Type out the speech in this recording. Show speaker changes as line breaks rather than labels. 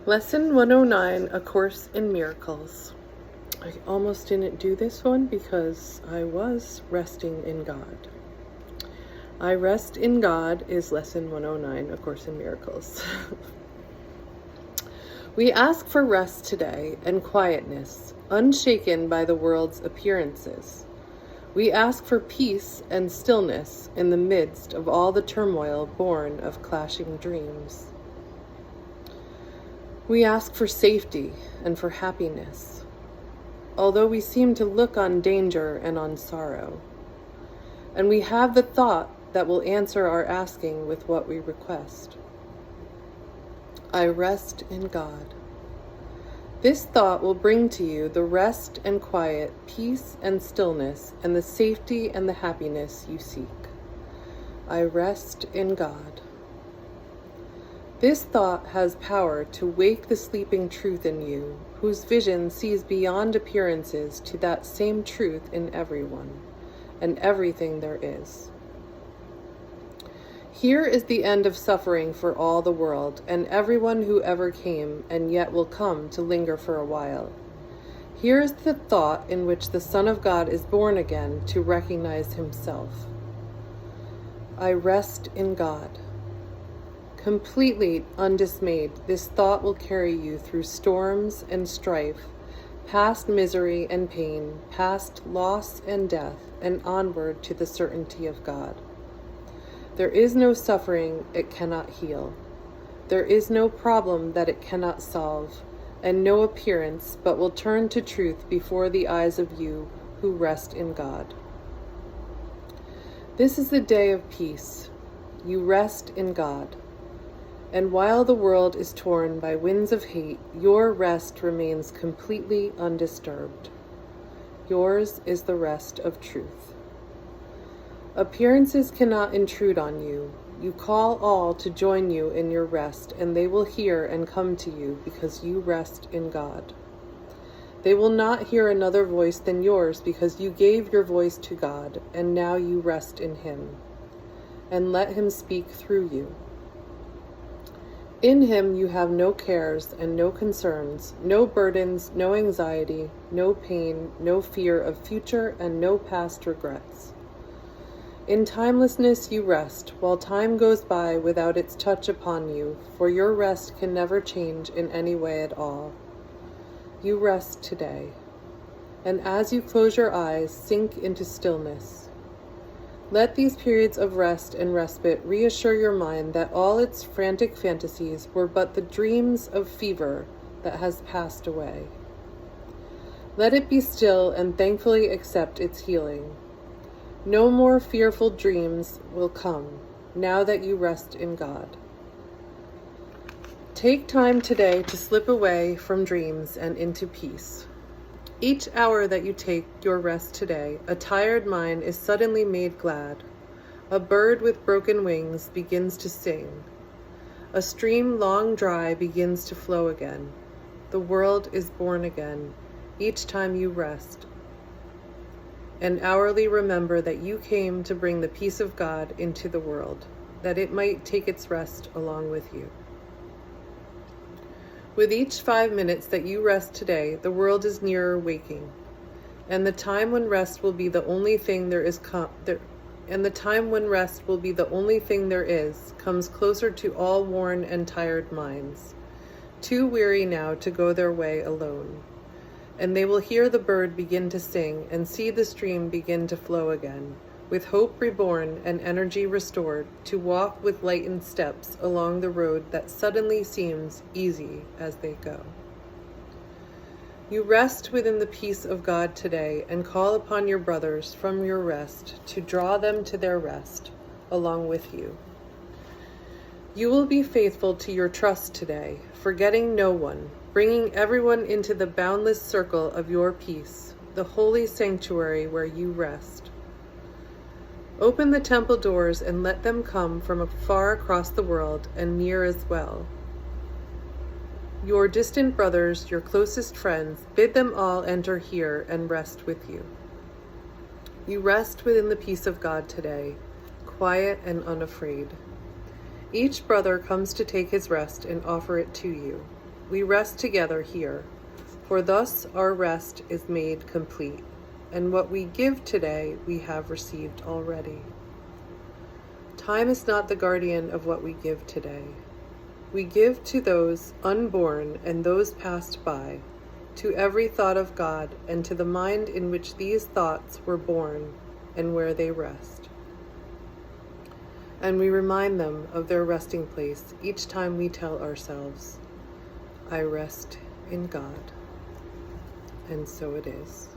Lesson 109, A Course in Miracles. I almost didn't do this one because I was resting in God. I rest in God is Lesson 109, A Course in Miracles. We ask for rest today and quietness, unshaken by the world's appearances. We ask for peace and stillness in the midst of all the turmoil born of clashing dreams. We ask for safety and for happiness, although we seem to look on danger and on sorrow. And we have the thought that will answer our asking with what we request. I rest in God. This thought will bring to you the rest and quiet, peace and stillness, and the safety and the happiness you seek. I rest in God. This thought has power to wake the sleeping truth in you, whose vision sees beyond appearances to that same truth in everyone and everything there is. Here is the end of suffering for all the world and everyone who ever came and yet will come to linger for a while. Here is the thought in which the Son of God is born again to recognize himself. I rest in God. Completely undismayed, this thought will carry you through storms and strife, past misery and pain, past loss and death, and onward to the certainty of God. There is no suffering it cannot heal. There is no problem that it cannot solve, and no appearance but will turn to truth before the eyes of you who rest in God. This is the day of peace. You rest in God. And while the world is torn by winds of hate, your rest remains completely undisturbed. Yours is the rest of truth. Appearances cannot intrude on you. You call all to join you in your rest, and they will hear and come to you because you rest in God. They will not hear another voice than yours because you gave your voice to God, and now you rest in Him. And let Him speak through you. In Him you have no cares and no concerns, no burdens, no anxiety, no pain, no fear of future, and no past regrets. In timelessness you rest, while time goes by without its touch upon you, for your rest can never change in any way at all. You rest today, and as you close your eyes, sink into stillness. Let these periods of rest and respite reassure your mind that all its frantic fantasies were but the dreams of fever that has passed away. Let it be still and thankfully accept its healing. No more fearful dreams will come now that you rest in God. Take time today to slip away from dreams and into peace. Each hour that you take your rest today, a tired mind is suddenly made glad. A bird with broken wings begins to sing. A stream long dry begins to flow again. The world is born again each time you rest. And hourly remember that you came to bring the peace of God into the world, that it might take its rest along with you. With each 5 minutes that you rest today, the world is nearer waking, and the time when rest will be the only thing there is comes closer to all worn and tired minds, too weary now to go their way alone. And they will hear the bird begin to sing and see the stream begin to flow again, with hope reborn and energy restored, to walk with lightened steps along the road that suddenly seems easy as they go. You rest within the peace of God today and call upon your brothers from your rest to draw them to their rest along with you. You will be faithful to your trust today, forgetting no one, bringing everyone into the boundless circle of your peace, the holy sanctuary where you rest. Open the temple doors and let them come from far across the world and near as well. Your distant brothers, your closest friends, bid them all enter here and rest with you. You rest within the peace of God today, quiet and unafraid. Each brother comes to take his rest and offer it to you. we rest together here, for thus our rest is made complete, and what we give today we have received already. Time is not the guardian of what we give today. We give to those unborn and those passed by, to every thought of God, and to the mind in which these thoughts were born, and where they rest. And we remind them of their resting place each time we tell ourselves, I rest in God. And so it is.